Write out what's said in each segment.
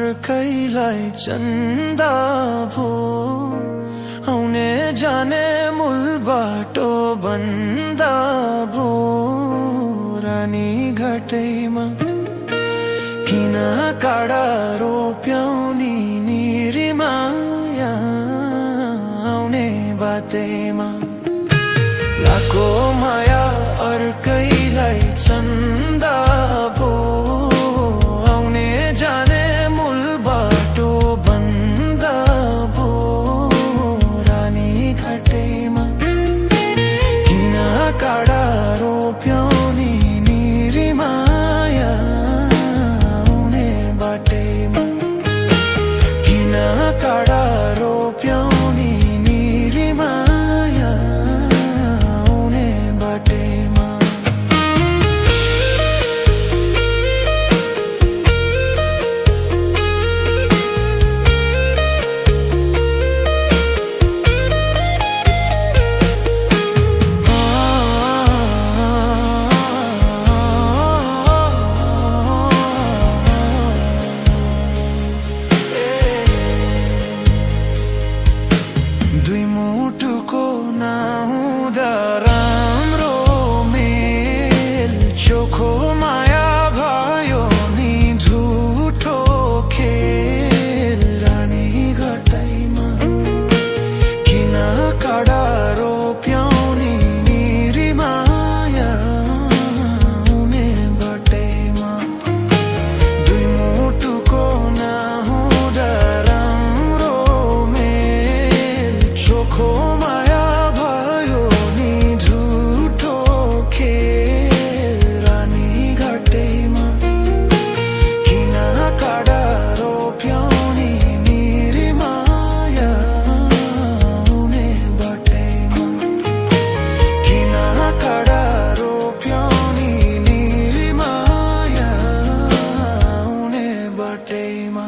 अर्कैलाई चन्दा भो आउने जाने मूल बाटो बन्दा भो रानी घाटैमा किन काडा रोप्याउनी निरीमाया आउने बाटैमा लाको माया अर्कैलाई चन्दा भो आउने जाने मूल बाटो बन्दा भो रानी घाटैमा किन काडा रोप्याउनी निरीमाया आउने बाटैमा किन काडा रोप्याउनी निरीमाया आउने बाटैमा दुई मुटुको नहुँदा राम्रो मेल चोखो माया भयो नि झुठो खेल रानी घाटैमा किन काडा रोप्याउनी निरीमाया आउने बाटैमा दुई मुटुको नहुँदा राम्रो मेल चोखो माया भयो नि झुठो खेल रानी घाटैमा किन काडा रोप्याउनी निरीमाया आउने बाटैमा किन काडा रोप्याउनी निरीमाया आउने बाटैमा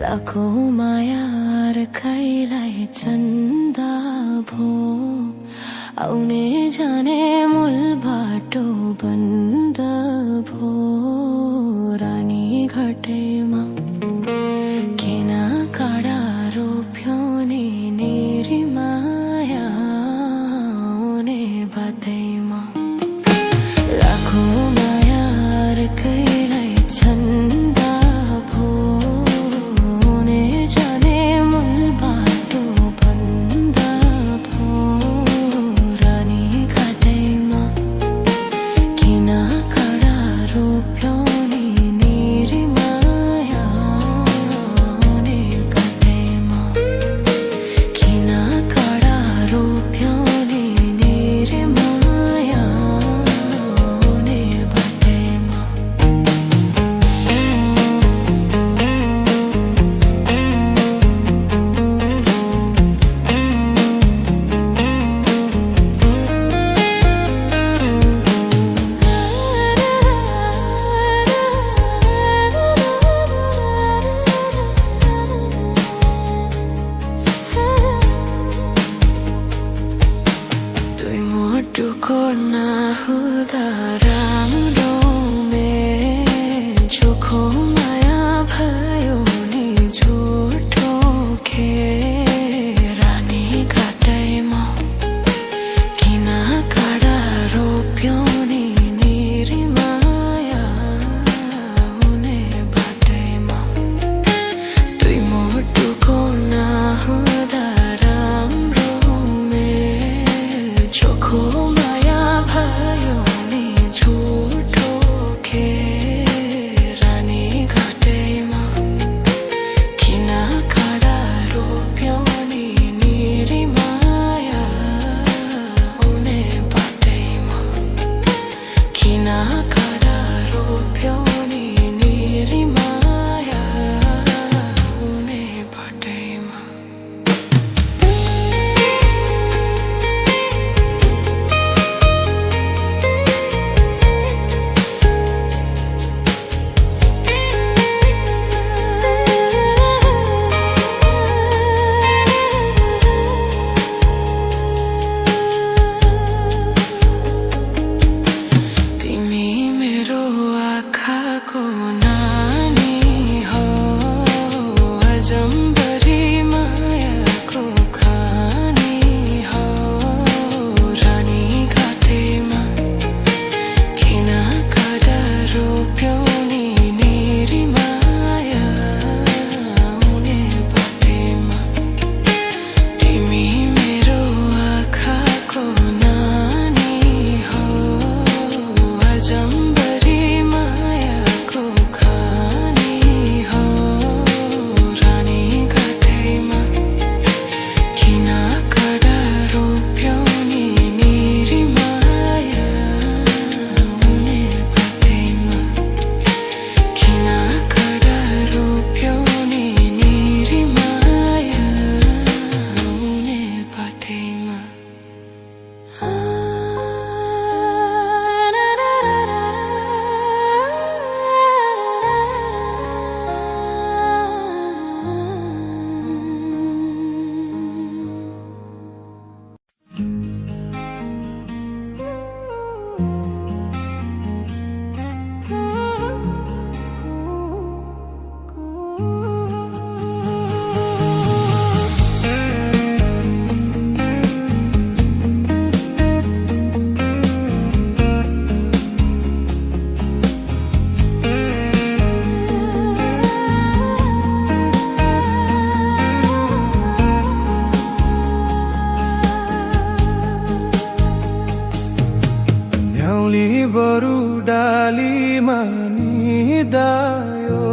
लाखो माया अर्कैलाई चन्दा भो आउने जाने मूल बाटो बन्द भो रानी घाटैमा किन काडा रोप्याउनी निरीमाया आउने बाटैमा लाखो माया अर्कैलाई चन्दा भो आउने जाने मूल बाटो बन्द भो रानी घाटैमा किन काडा रोप्याउनी निरीमाया कडा रोप्यौनी निरी माया हुने बाटैमा आँखाको नानी हो अजम्बरी मायाको खानी हो रानी घाटेमा किन कडा रोप्यौनी निरी माया हुने बाटैमा तिमी मेरो आँखाको नानी हो अजम्बरी बरु डालीमा निदायो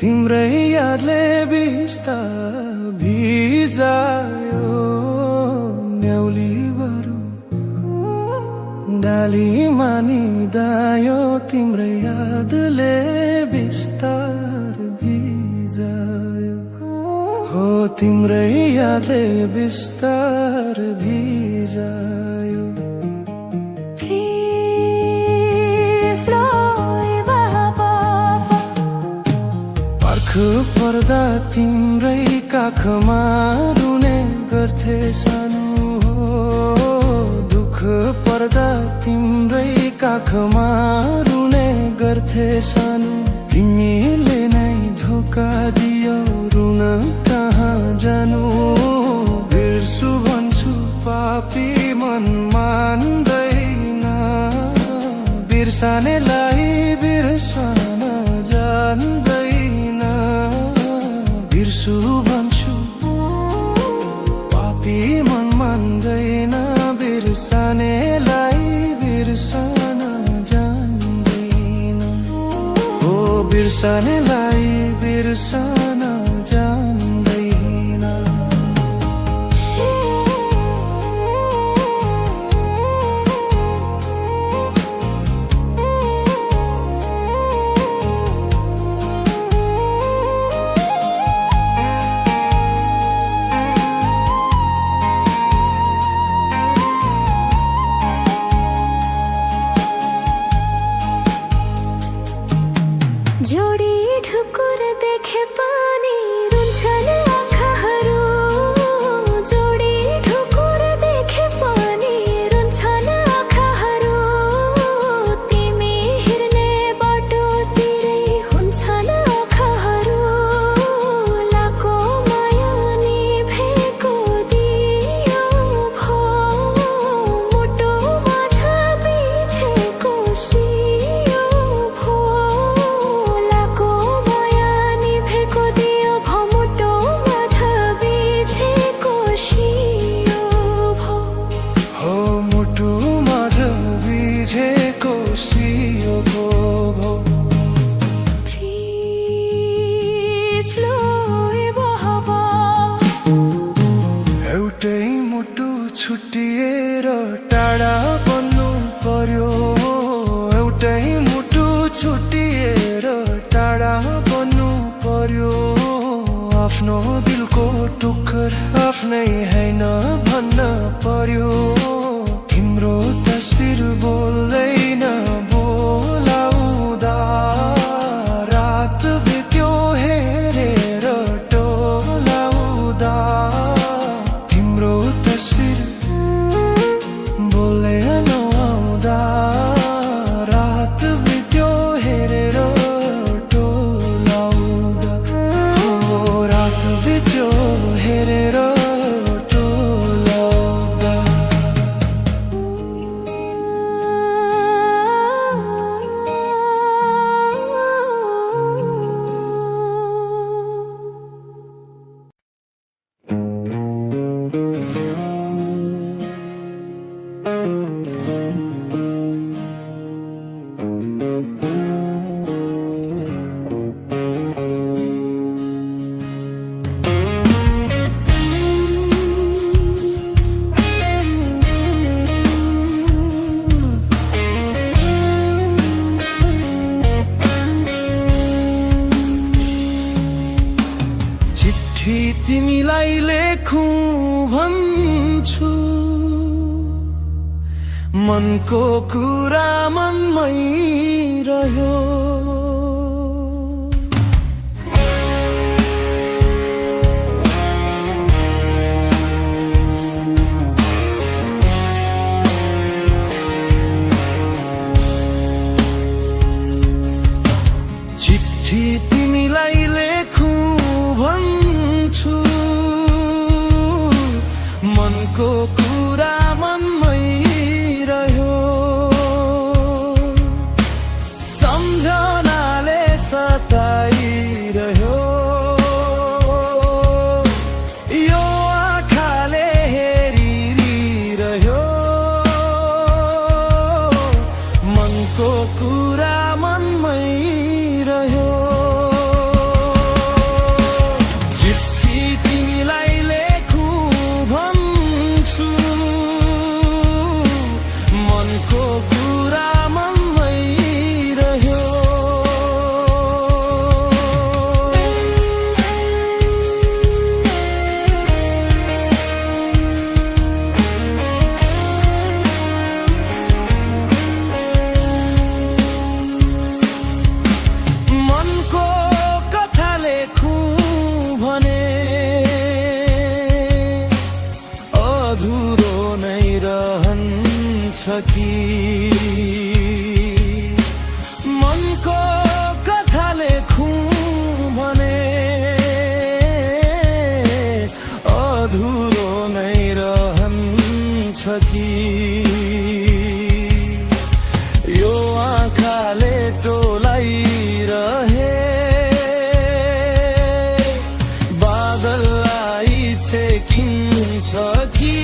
तिम्रै यादले बिस्ता भिजायो न्याउली बरु डालीमा निदायो तिम्रै यादले बिस्तार भिजायो हो तिम्रै यादले बिस्तार भिजायो पर्दा तिम्रै काखमा रुने गर्थे सानो हो दुःख पर्दा तिम्रै काखमा रुने गर्थे सानो तिमीले नै धोका दियो रुन कहाँ जानु बिर्सु भन्छु पापी मन मान्दैन बिर्सानेलाई बिर्सन जान्दैन बिर्सु भन्छु पापी मन मान्दैन बिर्सानेलाई बिर्सन जान्दैन हो बिर्सानेलाई बिर्सन जान्दैन जोडी ढुकुर देखे पानी रुन्छन् आँखाहरू जोडी ढुकुर देखे पानी रुन्छन् आँखाहरू तिमी हिँड्ने बाटोतिरै हुन्छन् आँखाहरू लाको माया निभेको दियो भो मुटुमा छापिछेको सियो भो एउटै मुटु छुट्टिएर टाढा बन्नु पर्यो टुक्कर आफ्नै हैन भन्न पर्यो तिम्रो तस्बिर बोल्दैन बोलाउँदा रात बित्यो हेरेर टोलाउँदा तिम्रो तस्बिर बोल्दैन आउँदा रात बित्यो हेरेर टोलाउँदा हो रात बित्यो हेरेर टोलाउँदा चिट्ठी तिमीलाई लेखौं भन्छु मनको कुरा मनमै रह्यो चिट्ठी तिमीलाई लेखौं भन्छु मनको कुरा मनमै रह्यो सम्झनाले सताइरह्यो यो आँखाले हेरिरह्यो मनको कुरा मनमै रह्यो चिट्ठी तिमीलाई लेखौं भन्छु मनको कुरा मनमै रह्यो मनको कथा लेखौं भने अधुरो नै रहन्छ कि मनको कथा लेखौं भने अधुरो नै रहन्छ कि यो आँखाले टोलाइरहे बादललाई छेकिन्छ कि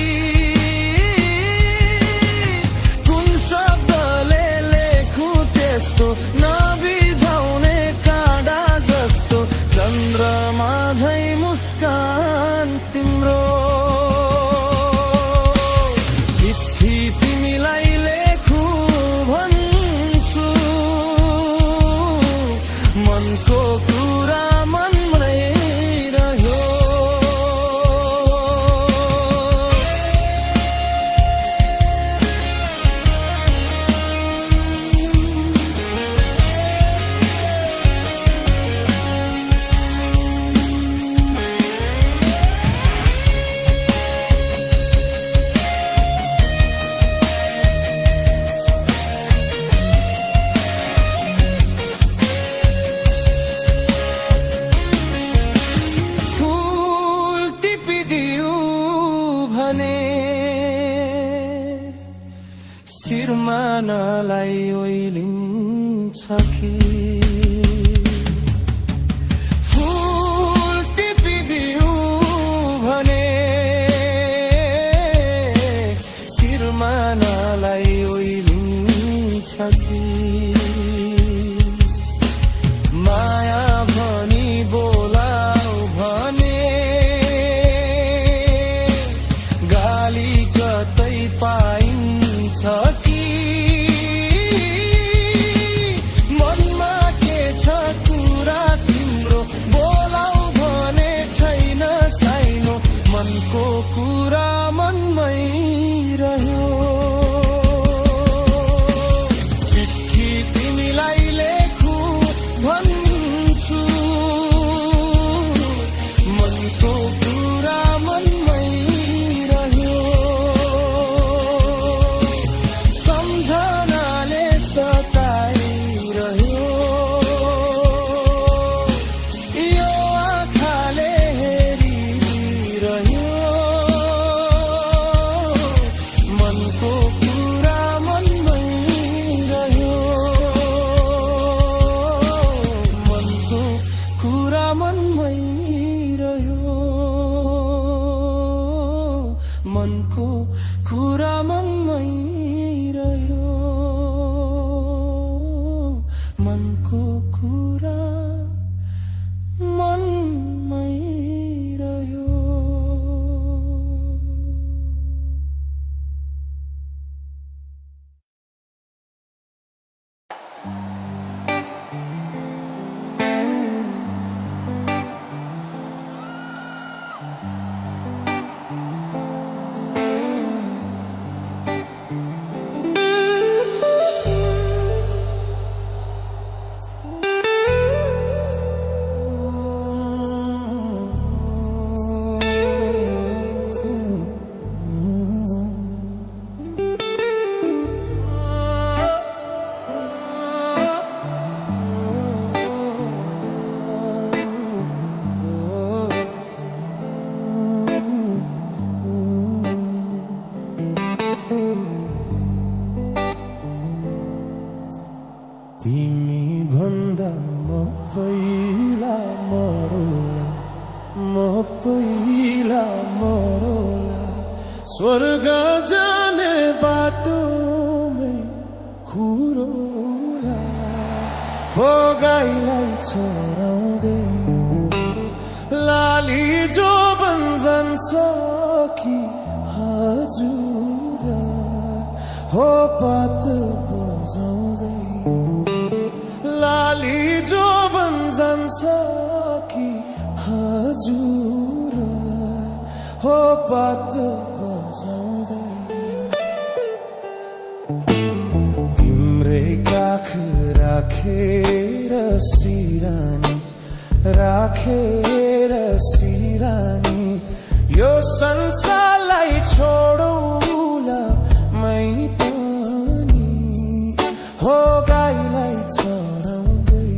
कुन शब्दले लेखौं त्यस्तो नबिझाउने काँडा जस्तो चन्द्रमा झै मुस्कान तिम्रो चिट्ठी तिमीलाई लेखौं भन्छु मनको कुरा मनमै रह्यो फूल टिपिदियो भने शिरमा नलाई ओइलिन्छ कि फूल टिपिदियो भने शिरमा नलाई ओइलिन्छ कि माया भनी बोलाऊ भने गाली कतै पाइन्छ कि मनमा के छ कुरा तिम्रो बोलाऊ भने छैन साइनो तिमीलाई लेखु भन्छु मनको कुरा मनमै रह्यो सम्झनाले सताइरह्यो यो आँखाले हेरिरह्यो मनको कुरा मनमै रह्यो मनको कुरा मनमै रह्यो मनको कुरा मनमै रह्यो मनको कुरा मनमै रह्यो तिमी भन्दा म पहिला मरौला म पहिला मरौला स्वर्ग जाने बाटोमै खुरोला हो गाईलाई चराउँदै लाली जो जान्छ कि हजुर हो पात बजाउँदै लाली जो जान्छ कि हजुर हो पात बजाउँदै तिम्रै काख राखेर सिरानी राखेर सिरानी यो संसारलाई छोडौला मै पनि हो गाईलाई चराउँदै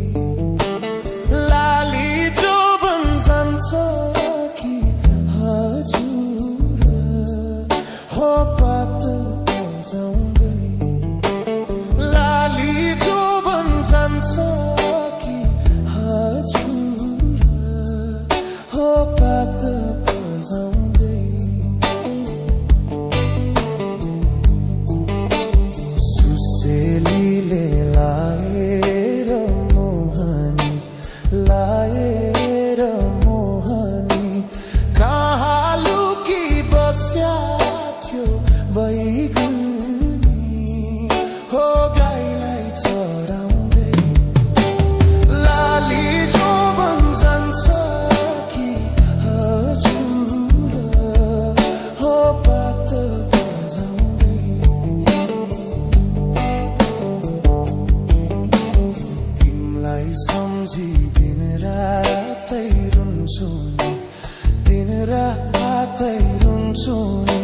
लाली जो जान्छ कि हजुर हो पात बजाउँदै लाली जो जान्छ कि हजुर हो पात बजाउँदै सुसेलीले लाएर मोहनी कहाँ लुकी बस्या थियो बैगुनी हो गाईलाई चराउँदै लाली जो जान्छ कि हजुर हो पात बजाउँदै तिमीलाई सम्झी दिन रातै रुन्छु नि दिन रातै रुन्छु नि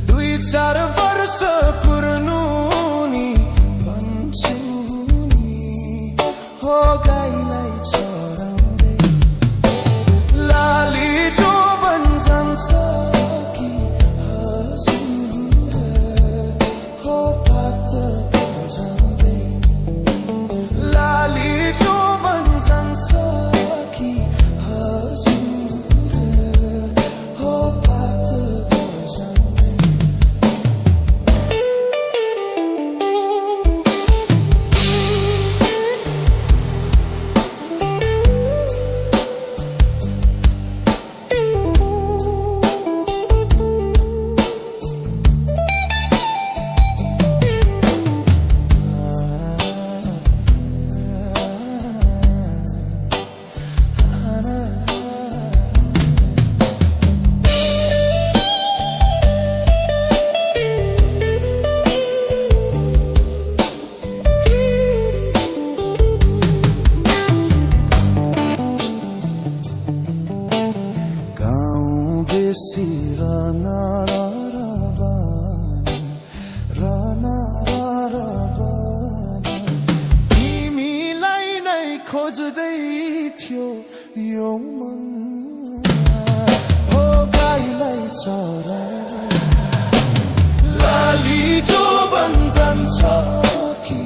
2-4 वर्ष कुर्नु नि भन्छु नि हो गाईलाई चराउँदै लाली जो जान्छ कि हजुर हो पात बजाउँदै लाली जो जान्छ कि हजुर हो पात बजाउँदै rana rara bana rana rara bana तिमीलाई नै खोज्दै थियो यो मन हो गाईलाई चराई लाली जो बन जान्छ कि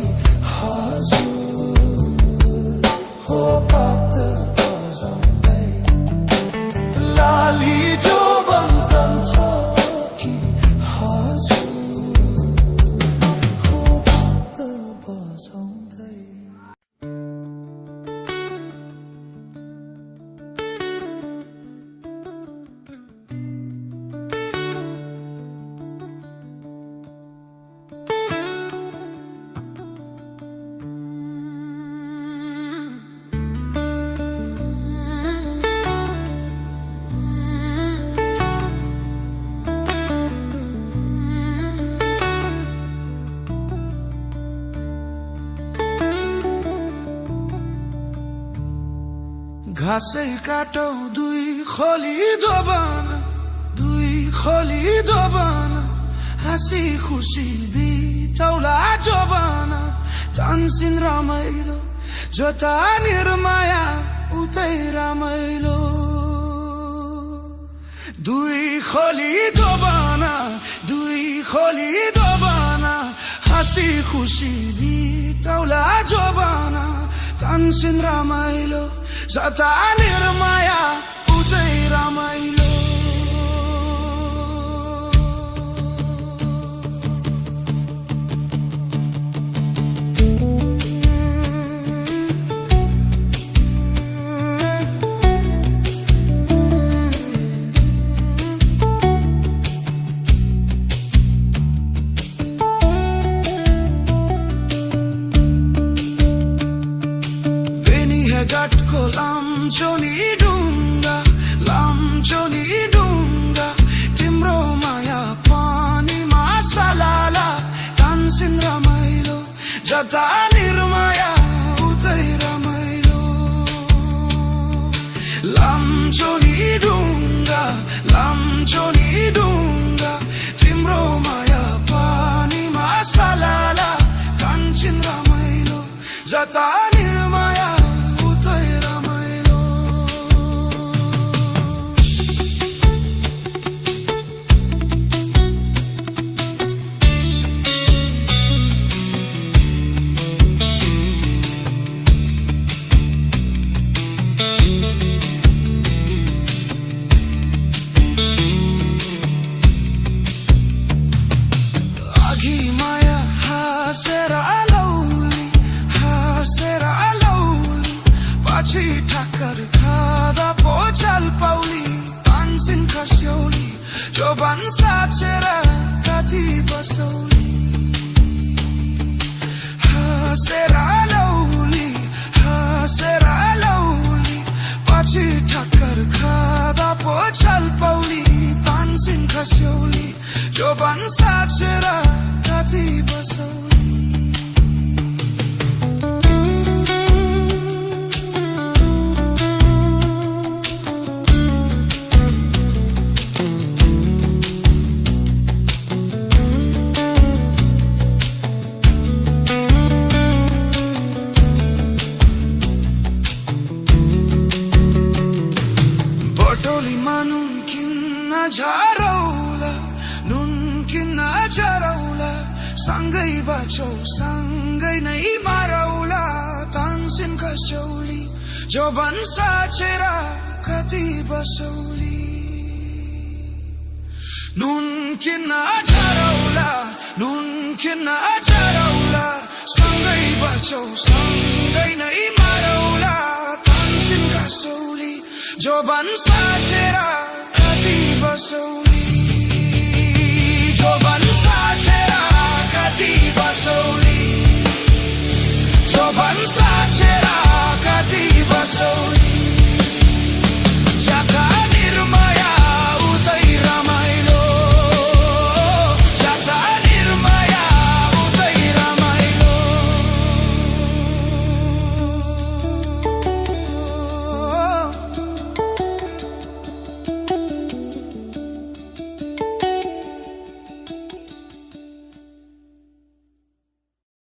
हजुर हो पात बजाउँदै लाली जो बन जान्छ कि हजुर हो पात बजाउँदै घाँसै काटौ दुई खोली दोबन हाँसी खुसी बिताउला जोबन तानसिन रमाइलो जोता निर्माया उतै रमाइलो दुई खोली दोबन हाँसी खुसी बिताउला जोबन तानसिन रमाइलो जता निर्माया उतै रमाइलो घाटको लाम्चोनी डुङ्गा तिम्रो माया पानीमा सलाला तानसिन रमाइलो जता निर्माया उतै रमाइलो लाम्चोनी डुङ्गा तिम्रो माया पानीमा सलाला तानसिन रमाइलो जता निर्माया पछि ठक्कर खाँदा पो चल पाउली तानसिन खस्यौली जोबन साचेर कति बसौली हाँसेर लौली पछि ठक्कर खाँदा पो चल पाउली तानसिन खस्यौली जोबन साचेर कति बसौली नुन झरौला सँगै बचौ सँगै नै मरौला तानसिन खस्यौली जोबन साचेर कति बसौली नुन झरौला सँगै बचौ सँगै नै मरौला तानसिन खस्यौली जोबन साचेर कति बसौली जोबन साचेर कति बसौली जोबन साचेर कति बसौली